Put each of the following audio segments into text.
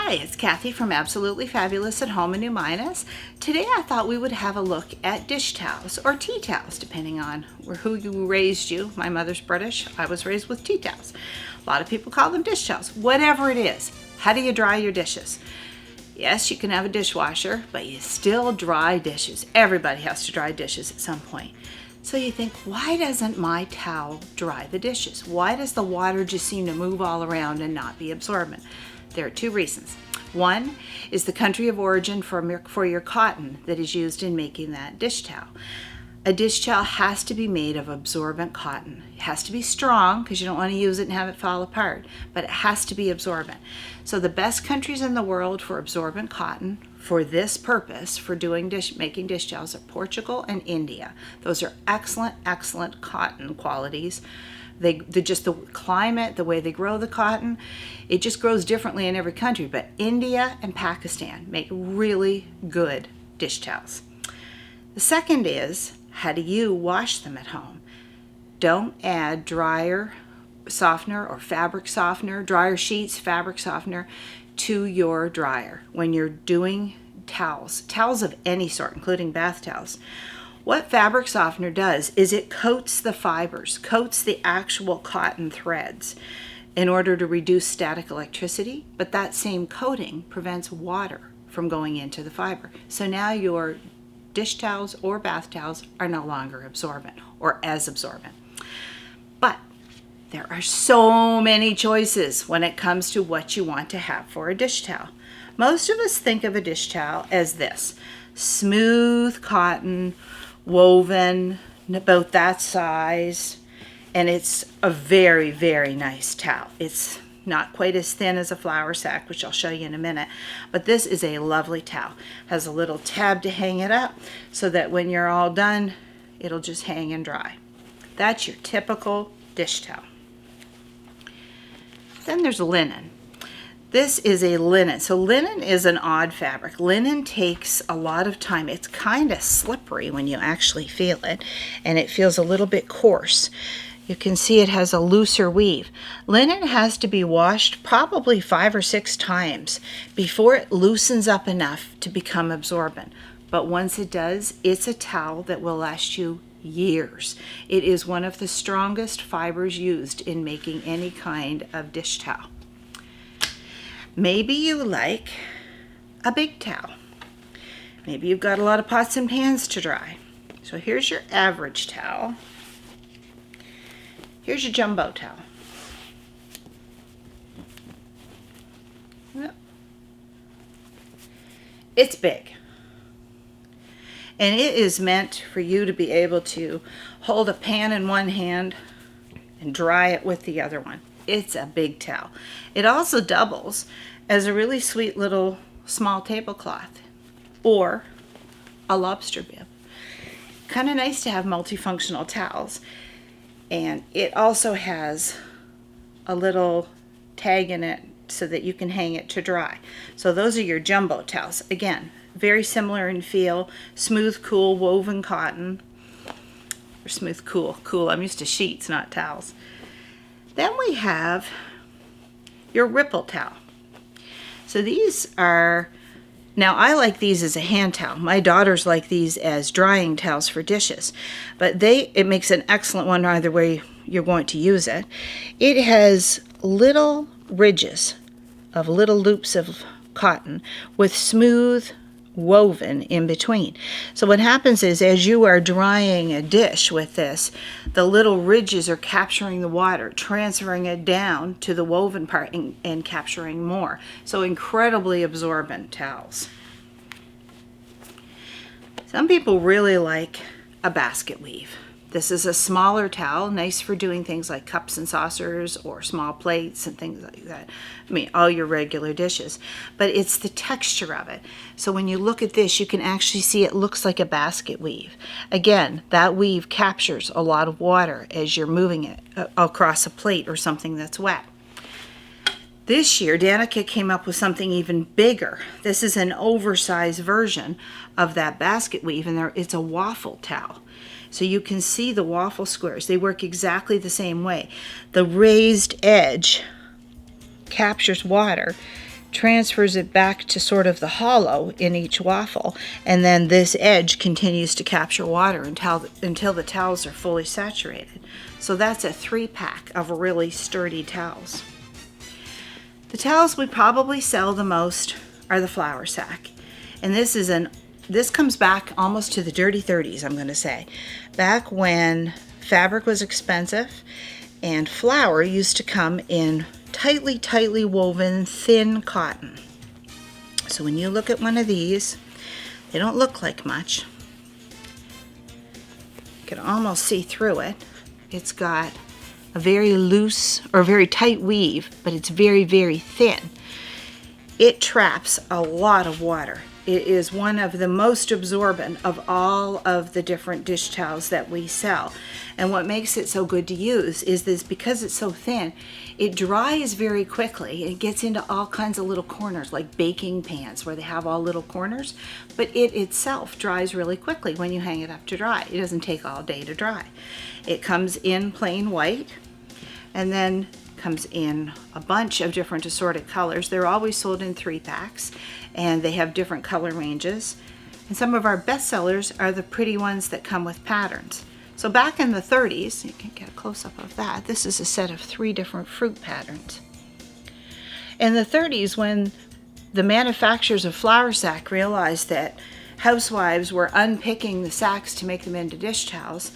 Hi, it's Kathy from Absolutely Fabulous at Home in New Minas. Today I thought we would have a look at dish towels or tea towels, depending on who you raised you. My mother's British. I was raised with tea towels. A lot of people call them dish towels. Whatever it is, how do you dry your dishes? Yes, you can have a dishwasher, but you still dry dishes. Everybody has to dry dishes at some point. So you think, why doesn't my towel dry the dishes? Why does the water just seem to move all around and not be absorbent? There are two reasons. One is the country of origin for your cotton that is used in making that dish towel. A dish towel has to be made of absorbent cotton. It has to be strong because you don't want to use it and have it fall apart, but it has to be absorbent. So the best countries in the world for absorbent cotton for this purpose, for making dish towels, are Portugal and India. Those are excellent cotton qualities. Just the climate, the way they grow the cotton, it just grows differently in every country. But India and Pakistan make really good dish towels. The second is, how do you wash them at home? Don't add dryer softener or fabric softener, dryer sheets, fabric softener to your dryer when you're doing towels of any sort, including bath towels. What fabric softener does is it coats the fibers, coats the actual cotton threads in order to reduce static electricity, but that same coating prevents water from going into the fiber. So now your dish towels or bath towels are no longer absorbent or as absorbent. But there are so many choices when it comes to what you want to have for a dish towel. Most of us think of a dish towel as this: smooth cotton, woven, about that size, and it's a very nice towel. It's not quite as thin as a flour sack, which I'll show you in a minute, but this is a lovely towel. Has a little tab to hang it up so that when you're all done, it'll just hang and dry. That's your typical dish towel. Then there's linen. This is a linen. So linen is an odd fabric. Linen takes a lot of time. It's kind of slippery when you actually feel it, and it feels a little bit coarse. You can see it has a looser weave. Linen has to be washed probably 5 or 6 times before it loosens up enough to become absorbent. But once it does, it's a towel that will last you years. It is one of the strongest fibers used in making any kind of dish towel. Maybe you like a big towel. Maybe you've got a lot of pots and pans to dry. So here's your average towel. Here's your jumbo towel. Yep. It's big. And it is meant for you to be able to hold a pan in one hand and dry it with the other one. It's a big towel. It also doubles as a really sweet little small tablecloth or a lobster bib. Kind of nice to have multifunctional towels. And it also has a little tag in it so that you can hang it to dry. So those are your jumbo towels. Again, very similar in feel, smooth, cool, woven cotton. Or smooth, cool. I'm used to sheets, not towels. Then we have your ripple towel. So these are, now I like these as a hand towel. My daughters like these as drying towels for dishes. But it makes an excellent one either way you're going to use it. It has little ridges of little loops of cotton with smooth woven in between. So what happens is, as you are drying a dish with this, the little ridges are capturing the water, transferring it down to the woven part and capturing more. So incredibly absorbent towels. Some people really like a basket weave. This is a smaller towel, nice for doing things like cups and saucers or small plates and things like that. I mean, all your regular dishes. But it's the texture of it. So when you look at this, you can actually see it looks like a basket weave. Again, that weave captures a lot of water as you're moving it across a plate or something that's wet. This year, Danica came up with something even bigger. This is an oversized version of that basket weave, and it's a waffle towel. So you can see the waffle squares. They work exactly the same way. The raised edge captures water transfers it back to sort of the hollow in each waffle, and then this edge continues to capture water until the towels are fully saturated. So that's a 3-pack of really sturdy towels. The towels we probably sell the most are the flour sack, and this comes back almost to the dirty 30s, I'm going to say, back when fabric was expensive and flour used to come in tightly woven thin cotton. So when you look at one of these, they don't look like much. You can almost see through it. It's got a very loose or very tight weave, but it's very thin. It traps a lot of water. It is one of the most absorbent of all of the different dish towels that we sell. And what makes it so good to use is this, because it's so thin, it dries very quickly. It gets into all kinds of little corners, like baking pans where they have all little corners, but it itself dries really quickly when you hang it up to dry. It doesn't take all day to dry. It comes in plain white, and then comes in a bunch of different assorted colors. They're always sold in 3-packs, and they have different color ranges. And some of our best sellers are the pretty ones that come with patterns. So back in the 30s, you can get a close-up of that. This is a set of 3 different fruit patterns. In the 30s, when the manufacturers of flour sack realized that housewives were unpicking the sacks to make them into dish towels,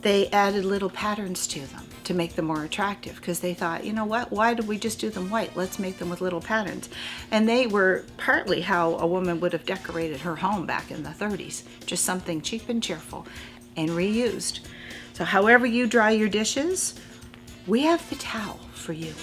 they added little patterns to them to make them more attractive, because they thought, you know what, why did we just do them white? Let's make them with little patterns. And they were partly how a woman would have decorated her home back in the 30s, just something cheap and cheerful and reused. So however you dry your dishes, we have the towel for you.